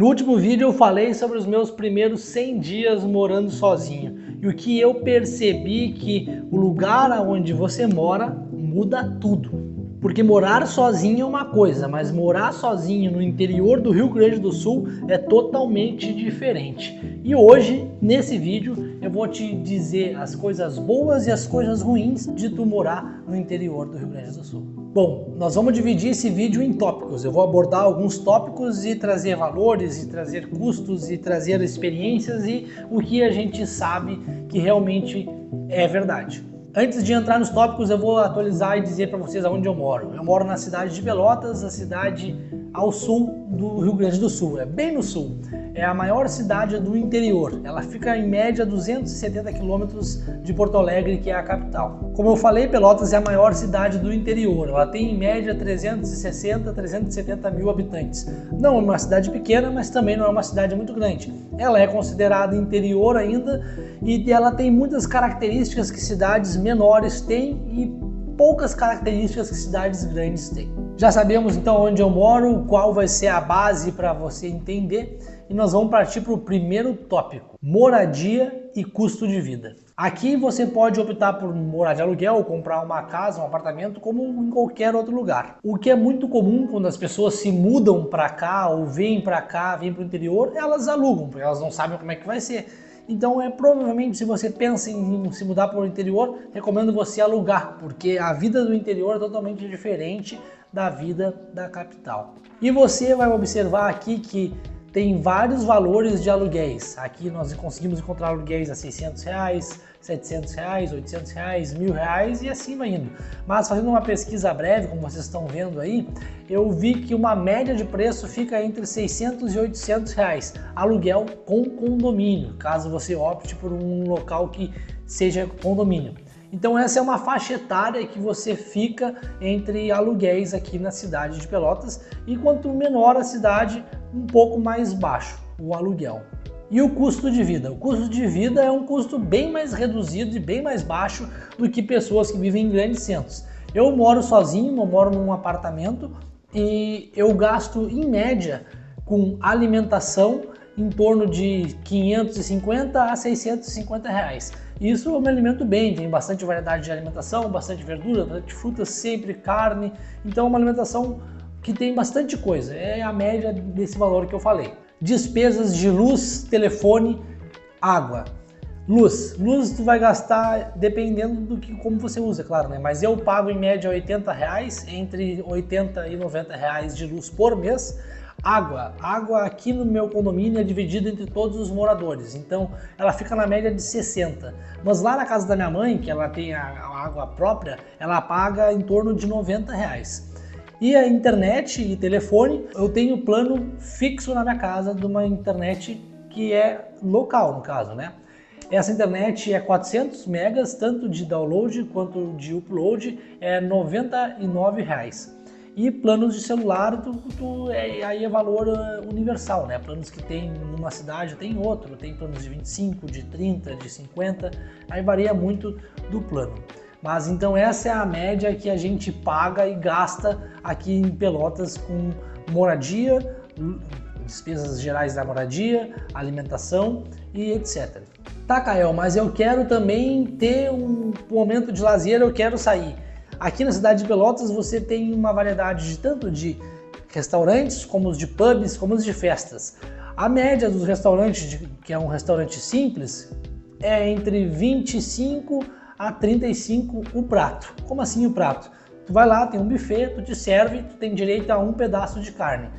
No último vídeo eu falei sobre os meus primeiros 100 dias morando sozinho e o que eu percebi que o lugar onde você mora muda tudo. Porque morar sozinho é uma coisa, mas morar sozinho no interior do Rio Grande do Sul é totalmente diferente. E hoje, nesse vídeo, eu vou te dizer as coisas boas e as coisas ruins de tu morar no interior do Rio Grande do Sul. Bom, nós vamos dividir esse vídeo em tópicos. Eu vou abordar alguns tópicos e trazer valores, e trazer custos, e trazer experiências e o que a gente sabe que realmente é verdade. Antes de entrar nos tópicos, eu vou atualizar e dizer para vocês aonde eu moro. Eu moro na cidade de Pelotas, a cidade ao sul do Rio Grande do Sul, é bem no sul. É a maior cidade do interior. Ela fica em média 270 quilômetros de Porto Alegre, que é a capital. Como eu falei, Pelotas é a maior cidade do interior. Ela tem em média 360, 370 mil habitantes. Não é uma cidade pequena, mas também não é uma cidade muito grande. Ela é considerada interior ainda e ela tem muitas características que cidades menores têm e poucas características que cidades grandes têm. Já sabemos então onde eu moro, qual vai ser a base para você entender e nós vamos partir para o primeiro tópico: moradia e custo de vida. Aqui você pode optar por morar de aluguel ou comprar uma casa, um apartamento, como em qualquer outro lugar. O que é muito comum quando as pessoas se mudam para cá ou vêm para cá, vêm para o interior, elas alugam, porque elas não sabem como é que vai ser. Então provavelmente, se você pensa em se mudar para o interior, recomendo você alugar, porque a vida do interior é totalmente diferente da vida da capital. E você vai observar aqui que tem vários valores de aluguéis. Aqui nós conseguimos encontrar aluguéis a R$600, R$700, R$800, R$1.000 e assim vai indo. Mas fazendo uma pesquisa breve, como vocês estão vendo aí, eu vi que uma média de preço fica entre R$600 e R$800, aluguel com condomínio, caso você opte por um local que seja condomínio. Então essa é uma faixa etária que você fica entre aluguéis aqui na cidade de Pelotas, e quanto menor a cidade, um pouco mais baixo o aluguel. E o custo de vida? O custo de vida é um custo bem mais reduzido e bem mais baixo do que pessoas que vivem em grandes centros. Eu moro sozinho, eu moro num apartamento e eu gasto em média com alimentação em torno de 550 a 650 reais. Isso eu me alimento bem, tem bastante variedade de alimentação, bastante verdura, bastante frutas, sempre carne. Então é uma alimentação que tem bastante coisa, é a média desse valor que eu falei. Despesas de luz, telefone, água. Luz tu vai gastar dependendo do que como você usa, claro, né? Mas eu pago em média R$80, entre 80 e 90 reais de luz por mês. Água aqui no meu condomínio é dividida entre todos os moradores, então ela fica na média de 60. Mas lá na casa da minha mãe, que ela tem a água própria, ela paga em torno de 90 reais. E a internet e telefone, eu tenho plano fixo na minha casa de uma internet que é local, no caso, né? Essa internet é 400 megas, tanto de download quanto de upload, é R$99. E planos de celular, aí é valor universal, né? Planos que tem numa cidade tem outro, tem planos de 25, de 30, de 50, aí varia muito do plano. Mas então essa é a média que a gente paga e gasta aqui em Pelotas com moradia, despesas gerais da moradia, alimentação e etc. Tá, Caio, mas eu quero também ter um momento de lazer, eu quero sair. Aqui na cidade de Pelotas você tem uma variedade de tanto de restaurantes, como os de pubs, como os de festas. A média dos restaurantes, que é um restaurante simples, é entre 25 a 35 o prato. Como assim o prato? Tu vai lá, tem um buffet, tu te serve, tu tem direito a um pedaço de carne.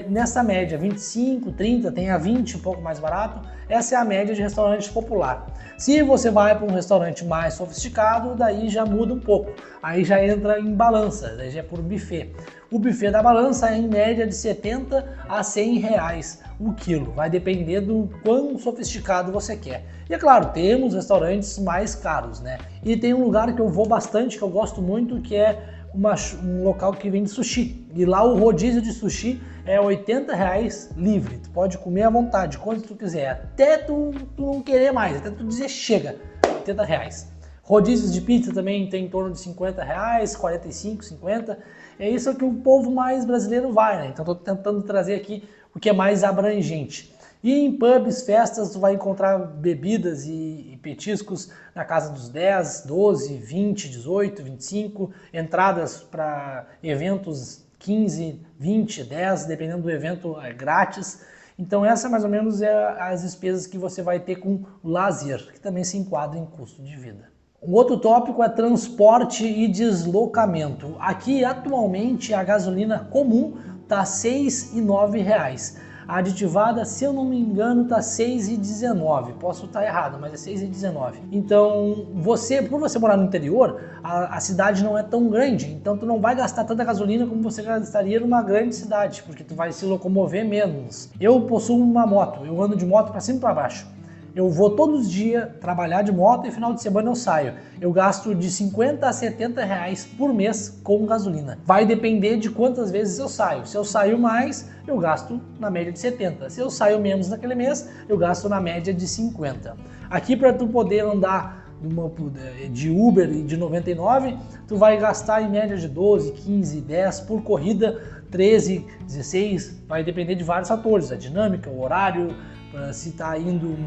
Nessa média, 25, 30, tem a 20, um pouco mais barato. Essa é a média de restaurante popular. Se você vai para um restaurante mais sofisticado, daí já muda um pouco. Aí já entra em balança, daí já é por buffet. O buffet da balança é em média de 70 a 100 reais o quilo. Vai depender do quão sofisticado você quer. E é claro, temos restaurantes mais caros, né? E tem um lugar que eu vou bastante, que eu gosto muito, que é um local que vende sushi. E lá o rodízio de sushi é R$80 livre. Tu pode comer à vontade, quanto tu quiser. Até tu não querer mais, até tu dizer chega, R$80. Rodízios de pizza também tem em torno de R$50, 45, 50. É isso que o povo mais brasileiro vai, né? Então estou tentando trazer aqui o que é mais abrangente. E em pubs, festas, tu vai encontrar bebidas e petiscos na casa dos 10, 12, 20, 18, 25, entradas para eventos 15, 20, 10, dependendo do evento é grátis. Então essa mais ou menos é as despesas que você vai ter com lazer, que também se enquadra em custo de vida. Um outro tópico é transporte e deslocamento. Aqui atualmente a gasolina comum está R$ 6,09. A aditivada, se eu não me engano, está R$ 6,19. Posso estar errado, mas é R$ 6,19. Então, por você morar no interior, a cidade não é tão grande. Então, tu não vai gastar tanta gasolina como você gastaria numa grande cidade, porque tu vai se locomover menos. Eu possuo uma moto, eu ando de moto para cima e para baixo. Eu vou todos os dias trabalhar de moto e final de semana eu saio. Eu gasto de 50 a 70 reais por mês com gasolina. Vai depender de quantas vezes eu saio. Se eu saio mais, eu gasto na média de 70. Se eu saio menos naquele mês, eu gasto na média de 50. Aqui para tu poder andar de Uber e de 99, tu vai gastar em média de 12, 15, 10 por corrida, 13, 16, vai depender de vários fatores, a dinâmica, o horário, se está indo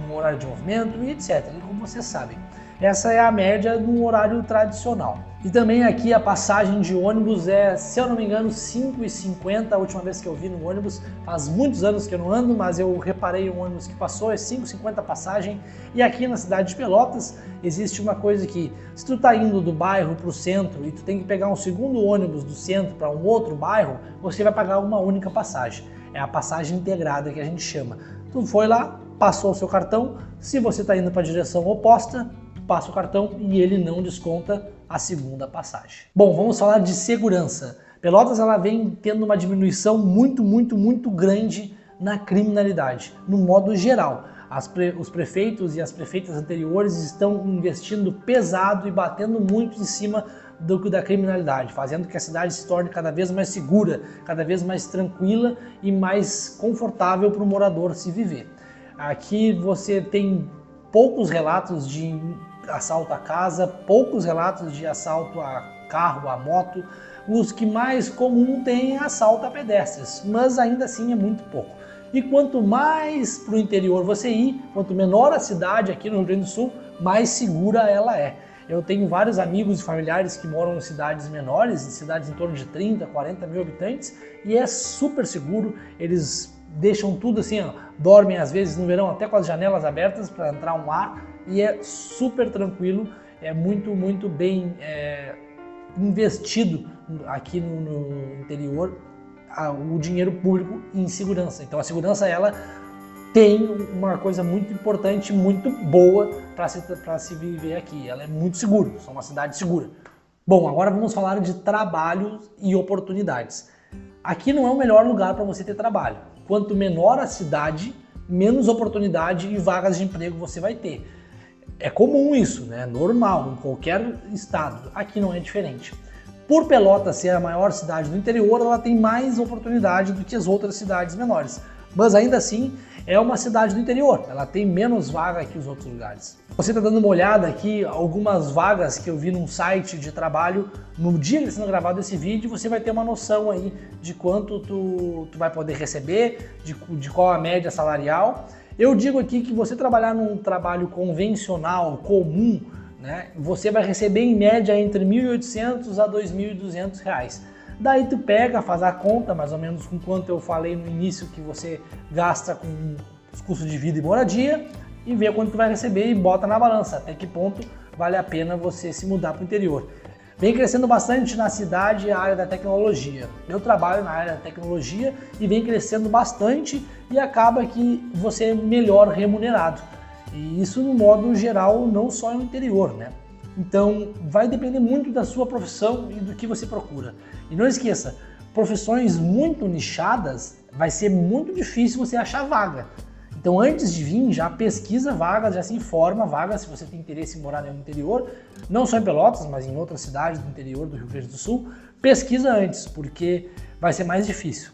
no horário de movimento e etc. E como vocês sabem, essa é a média no horário tradicional. E também aqui a passagem de ônibus é, se eu não me engano, R$ 5,50. A última vez que eu vi no ônibus, faz muitos anos que eu não ando, mas eu reparei um ônibus que passou, é R$ 5,50 a passagem. E aqui na cidade de Pelotas existe uma coisa que, se tu está indo do bairro para o centro e tu tem que pegar um segundo ônibus do centro para um outro bairro, você vai pagar uma única passagem. É a passagem integrada que a gente chama. Tu foi lá, passou o seu cartão, se você está indo para a direção oposta, passa o cartão e ele não desconta a segunda passagem. Bom, vamos falar de segurança. Pelotas ela vem tendo uma diminuição muito grande na criminalidade, no modo geral. Os prefeitos e as prefeitas anteriores estão investindo pesado e batendo muito em cima da criminalidade, fazendo que a cidade se torne cada vez mais segura, cada vez mais tranquila e mais confortável para o morador se viver. Aqui você tem poucos relatos de assalto a casa, poucos relatos de assalto a carro, a moto. Os que mais comum tem é assalto a pedestres, mas ainda assim é muito pouco. E quanto mais para o interior você ir, quanto menor a cidade aqui no Rio Grande do Sul, mais segura ela é. Eu tenho vários amigos e familiares que moram em cidades menores, em cidades em torno de 30, 40 mil habitantes, e é super seguro. Eles deixam tudo assim, ó, dormem às vezes no verão até com as janelas abertas para entrar um ar, e é super tranquilo, é muito bem investido aqui no interior o dinheiro público em segurança. Então a segurança ela tem uma coisa muito importante, muito boa para se viver aqui. Ela é muito segura, é uma cidade segura. Bom, agora vamos falar de trabalho e oportunidades. Aqui não é o melhor lugar para você ter trabalho. Quanto menor a cidade, menos oportunidade e vagas de emprego você vai ter. É comum isso, né? Normal, em qualquer estado. Aqui não é diferente. Por Pelotas ser a maior cidade do interior, ela tem mais oportunidade do que as outras cidades menores. Mas ainda assim, é uma cidade do interior, ela tem menos vaga que os outros lugares. Você está dando uma olhada aqui, algumas vagas que eu vi num site de trabalho, no dia que está sendo gravado esse vídeo, você vai ter uma noção aí de quanto tu vai poder receber, de qual a média salarial. Eu digo aqui que você trabalhar num trabalho convencional, comum, né, você vai receber em média entre R$ 1.800 a R$ 2.200. Daí tu pega, faz a conta, mais ou menos com quanto eu falei no início que você gasta com os custos de vida e moradia, e vê quanto tu vai receber e bota na balança, até que ponto vale a pena você se mudar para o interior. Vem crescendo bastante na cidade a área da tecnologia. Eu trabalho na área da tecnologia e vem crescendo bastante e acaba que você é melhor remunerado. E isso no modo geral, não só no interior, né? Então vai depender muito da sua profissão e do que você procura. E não esqueça, profissões muito nichadas vai ser muito difícil você achar vaga. Então antes de vir, já pesquisa vagas, já se informa vagas se você tem interesse em morar no interior, não só em Pelotas, mas em outras cidades do interior do Rio Grande do Sul. Pesquisa antes, porque vai ser mais difícil.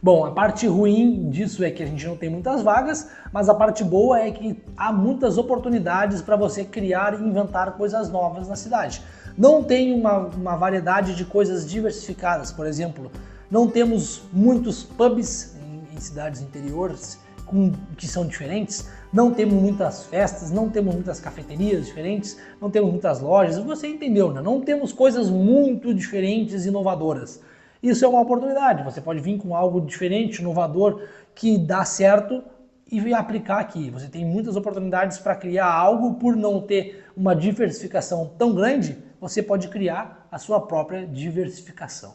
Bom, a parte ruim disso é que a gente não tem muitas vagas, mas a parte boa é que há muitas oportunidades para você criar e inventar coisas novas na cidade. Não tem uma variedade de coisas diversificadas, por exemplo, não temos muitos pubs em cidades interiores que são diferentes, não temos muitas festas, não temos muitas cafeterias diferentes, não temos muitas lojas, você entendeu, né? Não temos coisas muito diferentes e inovadoras. Isso é uma oportunidade, você pode vir com algo diferente, inovador, que dá certo e aplicar aqui. Você tem muitas oportunidades para criar algo. Por não ter uma diversificação tão grande, você pode criar a sua própria diversificação.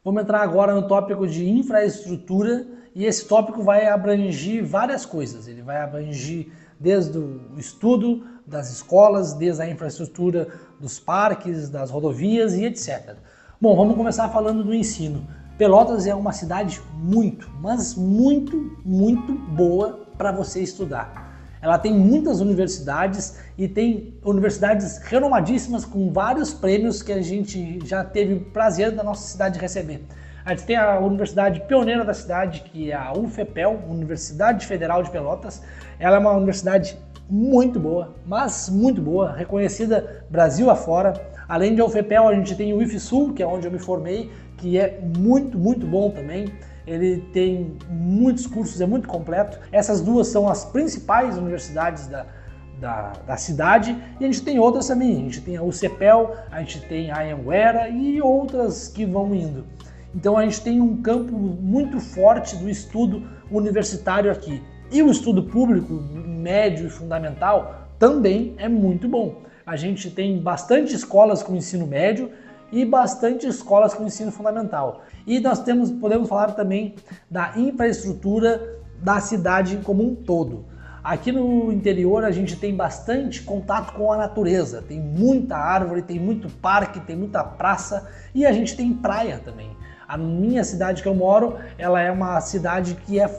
Vamos entrar agora no tópico de infraestrutura, e esse tópico vai abranger várias coisas. Ele vai abranger desde o estudo das escolas, desde a infraestrutura dos parques, das rodovias e etc. Bom, vamos começar falando do ensino. Pelotas é uma cidade muito, mas muito boa para você estudar. Ela tem muitas universidades e tem universidades renomadíssimas com vários prêmios que a gente já teve o prazer da nossa cidade receber. A gente tem a universidade pioneira da cidade, que é a UFPEL, Universidade Federal de Pelotas. Ela é uma universidade muito boa, mas muito boa, reconhecida Brasil afora. Além de UFPEL, a gente tem o IFSUL, que é onde eu me formei, que é muito bom também. Ele tem muitos cursos, é muito completo. Essas duas são as principais universidades da cidade, e a gente tem outras também. A gente tem a UCPEL, a gente tem a Anhanguera e outras que vão indo. Então a gente tem um campo muito forte do estudo universitário aqui. E o estudo público, médio e fundamental, também é muito bom. A gente tem bastante escolas com ensino médio e bastante escolas com ensino fundamental. E nós podemos falar também da infraestrutura da cidade como um todo. Aqui no interior a gente tem bastante contato com a natureza, tem muita árvore, tem muito parque, tem muita praça e a gente tem praia também. A minha cidade que eu moro, ela é uma cidade que é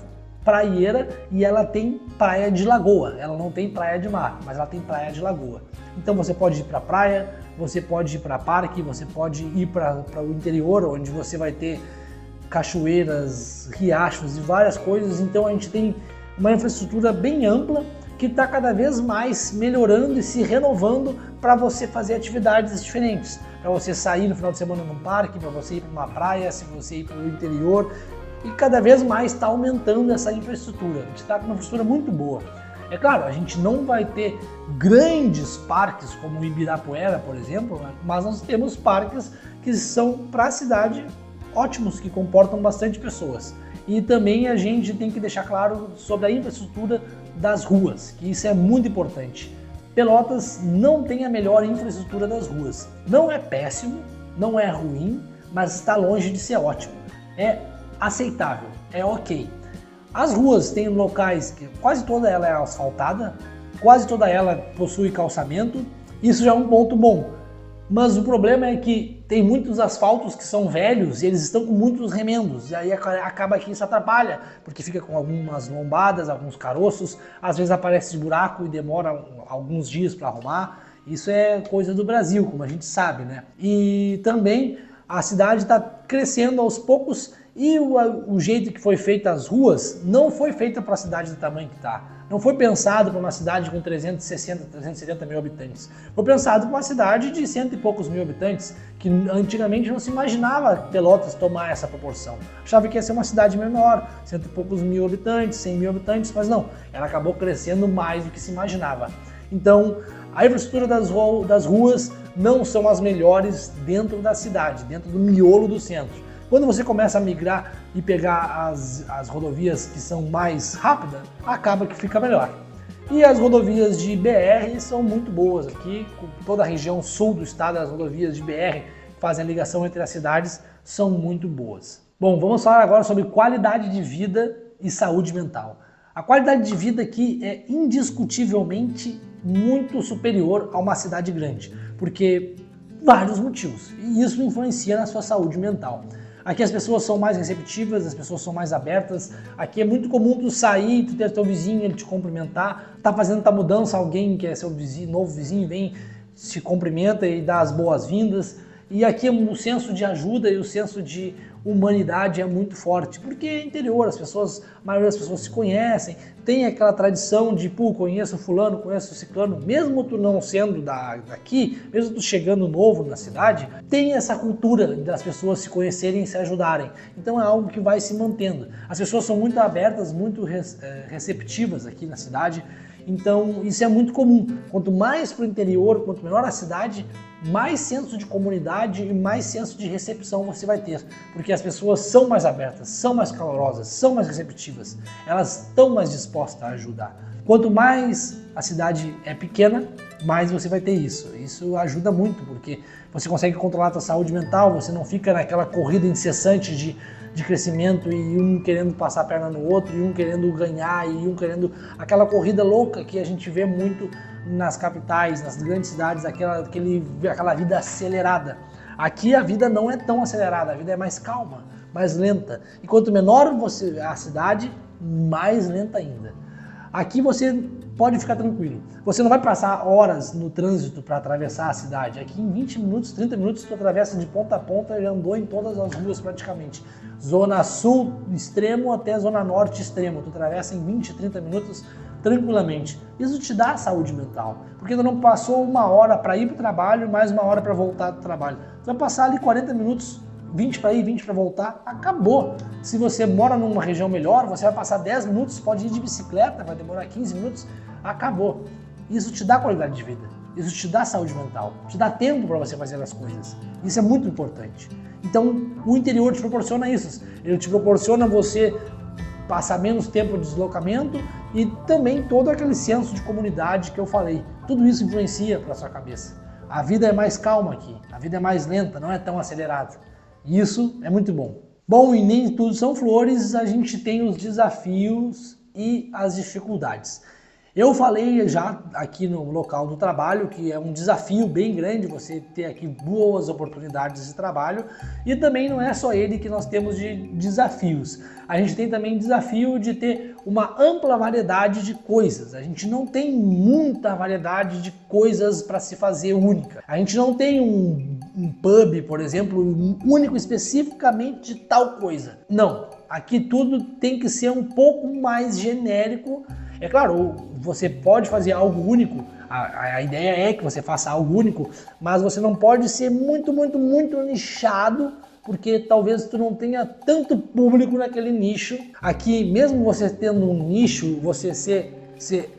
praieira e ela tem praia de lagoa. Ela não tem praia de mar, mas ela tem praia de lagoa. Então você pode ir para a praia, você pode ir para parque, você pode ir para o interior, onde você vai ter cachoeiras, riachos e várias coisas. Então a gente tem uma infraestrutura bem ampla que está cada vez mais melhorando e se renovando para você fazer atividades diferentes. Para você sair no final de semana num parque, para você ir para uma praia, se você ir para o interior. E cada vez mais está aumentando essa infraestrutura. A gente está com uma infraestrutura muito boa. É claro, a gente não vai ter grandes parques como o Ibirapuera, por exemplo, mas nós temos parques que são para a cidade ótimos, que comportam bastante pessoas. E também a gente tem que deixar claro sobre a infraestrutura das ruas, que isso é muito importante. Pelotas não tem a melhor infraestrutura das ruas. Não é péssimo, não é ruim, mas está longe de ser ótimo. É aceitável, é ok. As ruas têm locais que quase toda ela é asfaltada, quase toda ela possui calçamento, isso já é um ponto bom. Mas o problema é que tem muitos asfaltos que são velhos e eles estão com muitos remendos, e aí acaba que isso atrapalha, porque fica com algumas lombadas, alguns caroços, às vezes aparece de buraco e demora alguns dias para arrumar. Isso é coisa do Brasil, como a gente sabe, né? E também a cidade está crescendo aos poucos e o jeito que foi feita as ruas não foi feita para a cidade do tamanho que está. Não foi pensado para uma cidade com 360, 370 mil habitantes. Foi pensado para uma cidade de 100 e poucos mil habitantes, que antigamente não se imaginava Pelotas tomar essa proporção. Achava que ia ser uma cidade menor, 100 e poucos mil habitantes, 100 mil habitantes, mas não. Ela acabou crescendo mais do que se imaginava. Então, a infraestrutura das ruas não são as melhores dentro da cidade, dentro do miolo do centro. Quando você começa a migrar e pegar as rodovias que são mais rápidas, acaba que fica melhor. E as rodovias de BR são muito boas aqui, toda a região sul do estado, as rodovias de BR que fazem a ligação entre as cidades são muito boas. Bom, vamos falar agora sobre qualidade de vida e saúde mental. A qualidade de vida aqui é indiscutivelmente muito superior a uma cidade grande, porque vários motivos, e isso influencia na sua saúde mental. Aqui as pessoas são mais receptivas, as pessoas são mais abertas. Aqui é muito comum tu sair, tu ter teu vizinho, ele te cumprimentar. Tá fazendo tua mudança, alguém que é seu vizinho, novo vizinho, vem, te cumprimenta e dá as boas-vindas. E aqui o senso de ajuda e o senso de humanidade é muito forte, porque é interior, a maioria das pessoas se conhecem, tem aquela tradição de, pô, conheço fulano, conheço ciclano, mesmo tu não sendo daqui, mesmo tu chegando novo na cidade, tem essa cultura das pessoas se conhecerem e se ajudarem. Então é algo que vai se mantendo. As pessoas são muito abertas, muito receptivas aqui na cidade, então isso é muito comum. Quanto mais para o interior, quanto menor a cidade, mais senso de comunidade e mais senso de recepção você vai ter, porque as pessoas são mais abertas, são mais calorosas, são mais receptivas, elas estão mais dispostas a ajudar. Quanto mais a cidade é pequena, mais você vai ter isso. Isso ajuda muito, porque você consegue controlar a sua saúde mental, você não fica naquela corrida incessante de crescimento e um querendo passar a perna no outro, e um querendo ganhar, e um querendo... Aquela corrida louca que a gente vê muito nas capitais, nas grandes cidades, aquela vida acelerada. Aqui a vida não é tão acelerada, a vida é mais calma, mais lenta. E quanto menor a cidade, mais lenta ainda. Aqui você pode ficar tranquilo. Você não vai passar horas no trânsito para atravessar a cidade. Aqui em 20 minutos, 30 minutos, tu atravessa de ponta a ponta e já andou em todas as ruas praticamente. Zona Sul extremo até Zona Norte extremo. Tu atravessa em 20, 30 minutos tranquilamente. Isso te dá saúde mental, porque tu não passou uma hora para ir para o trabalho, mais uma hora para voltar do trabalho. Tu vai passar ali 40 minutos, 20 para ir, 20 para voltar, acabou. Se você mora numa região melhor, você vai passar 10 minutos, pode ir de bicicleta, vai demorar 15 minutos, acabou. Isso te dá qualidade de vida, isso te dá saúde mental, te dá tempo para você fazer as coisas. Isso é muito importante. Então, o interior te proporciona isso. Ele te proporciona você passar menos tempo de deslocamento e também todo aquele senso de comunidade que eu falei. Tudo isso influencia para a sua cabeça. A vida é mais calma aqui, a vida é mais lenta, não é tão acelerada. E isso é muito bom. Bom, e nem tudo são flores, a gente tem os desafios e as dificuldades. Eu falei já aqui no local do trabalho que é um desafio bem grande você ter aqui boas oportunidades de trabalho, e também não é só ele que nós temos de desafios. A gente tem também desafio de ter uma ampla variedade de coisas. A gente não tem muita variedade de coisas para se fazer única. A gente não tem um pub, por exemplo, único especificamente de tal coisa. Não, aqui tudo tem que ser um pouco mais genérico. É claro, você pode fazer algo único, a ideia é que você faça algo único, mas você não pode ser muito nichado, porque talvez tu não tenha tanto público naquele nicho. Aqui, mesmo você tendo um nicho, você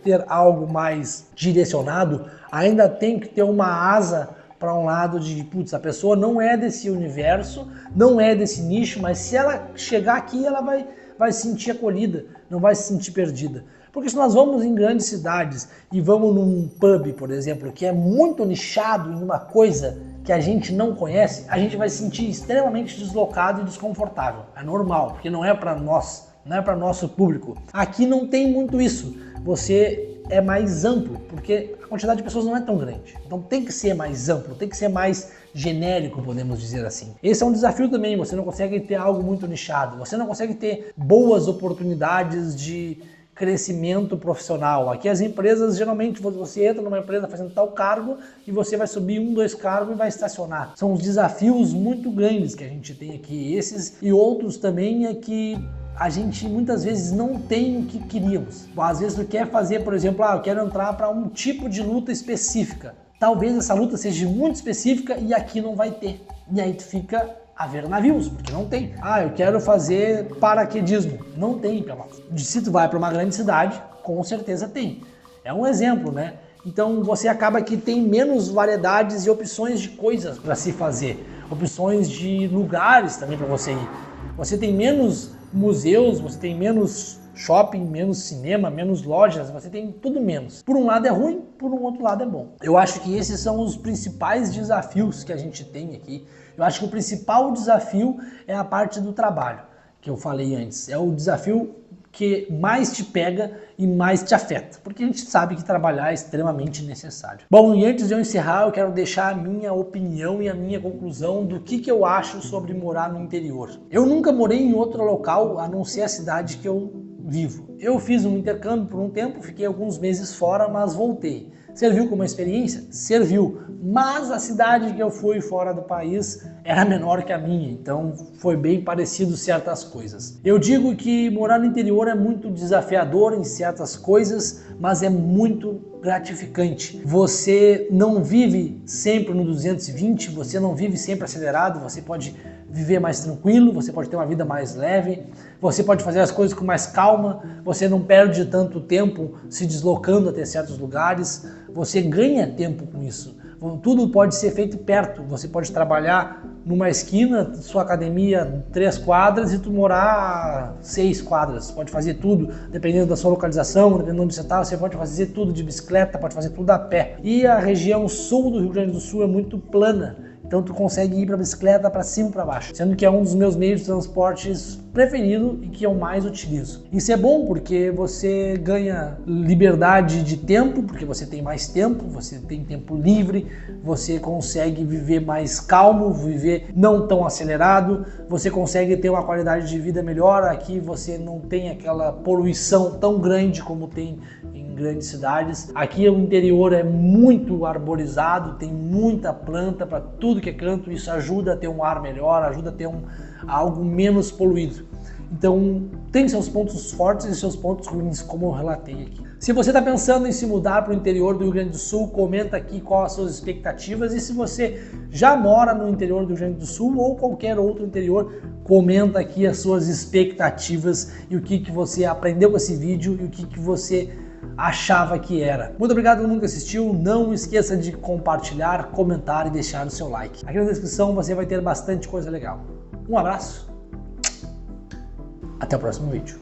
ter algo mais direcionado, ainda tem que ter uma asa para um lado de, putz, a pessoa não é desse universo, não é desse nicho, mas se ela chegar aqui, ela vai se sentir acolhida, não vai se sentir perdida. Porque se nós vamos em grandes cidades e vamos num pub, por exemplo, que é muito nichado em uma coisa que a gente não conhece, a gente vai se sentir extremamente deslocado e desconfortável. É normal, porque não é para nós, não é para nosso público. Aqui não tem muito isso. Você é mais amplo, porque a quantidade de pessoas não é tão grande. Então tem que ser mais amplo, tem que ser mais genérico, podemos dizer assim. Esse é um desafio também, você não consegue ter algo muito nichado, você não consegue ter boas oportunidades de crescimento profissional. Aqui as empresas, geralmente você entra numa empresa fazendo tal cargo e você vai subir 1, 2 cargos e vai estacionar. São os desafios muito grandes que a gente tem aqui. Esses e outros também é que a gente muitas vezes não tem o que queríamos. Às vezes tu quer fazer, por exemplo, eu quero entrar para um tipo de luta específica. Talvez essa luta seja muito específica e aqui não vai ter. E aí tu fica a ver navios, porque não tem. Eu quero fazer paraquedismo. Não tem em Pelotas. Se tu vai para uma grande cidade, com certeza tem. É um exemplo, né? Então você acaba que tem menos variedades e opções de coisas para se fazer. Opções de lugares também para você ir. Você tem menos museus, você tem menos shopping, menos cinema, menos lojas, você tem tudo menos. Por um lado é ruim, por um outro lado é bom. Eu acho que esses são os principais desafios que a gente tem aqui. Eu acho que o principal desafio é a parte do trabalho, que eu falei antes. É o desafio que mais te pega e mais te afeta, porque a gente sabe que trabalhar é extremamente necessário. Bom, e antes de eu encerrar, eu quero deixar a minha opinião e a minha conclusão do que eu acho sobre morar no interior. Eu nunca morei em outro local a não ser a cidade que eu vivo. Eu fiz um intercâmbio por um tempo, fiquei alguns meses fora, mas voltei. Serviu como experiência? Serviu. Mas a cidade que eu fui fora do país era menor que a minha, então foi bem parecido certas coisas. Eu digo que morar no interior é muito desafiador em certas coisas, mas é muito gratificante. Você não vive sempre no 220, você não vive sempre acelerado, você pode viver mais tranquilo, você pode ter uma vida mais leve, você pode fazer as coisas com mais calma, você não perde tanto tempo se deslocando até certos lugares, você ganha tempo com isso. Tudo pode ser feito perto, você pode trabalhar numa esquina, sua academia 3 quadras e tu morar 6 quadras, pode fazer tudo, dependendo da sua localização, dependendo de onde você está, você pode fazer tudo de bicicleta, pode fazer tudo a pé. E a região sul do Rio Grande do Sul é muito plana, então tu consegue ir para bicicleta para cima e para baixo, sendo que é um dos meus meios de transportes preferido e que eu mais utilizo. Isso é bom porque você ganha liberdade de tempo, porque você tem mais tempo, você tem tempo livre, você consegue viver mais calmo, viver não tão acelerado, você consegue ter uma qualidade de vida melhor. Aqui você não tem aquela poluição tão grande como tem em grandes cidades. Aqui o interior é muito arborizado, tem muita planta para tudo que é canto, isso ajuda a ter um ar melhor, ajuda a ter algo menos poluído. Então tem seus pontos fortes e seus pontos ruins, como eu relatei aqui. Se você está pensando em se mudar para o interior do Rio Grande do Sul, comenta aqui quais as suas expectativas, e se você já mora no interior do Rio Grande do Sul ou qualquer outro interior, comenta aqui as suas expectativas e o que você aprendeu com esse vídeo e o que você achava que era. Muito obrigado a todo mundo que assistiu, não esqueça de compartilhar, comentar e deixar o seu like. Aqui na descrição você vai ter bastante coisa legal. Um abraço, até o próximo vídeo.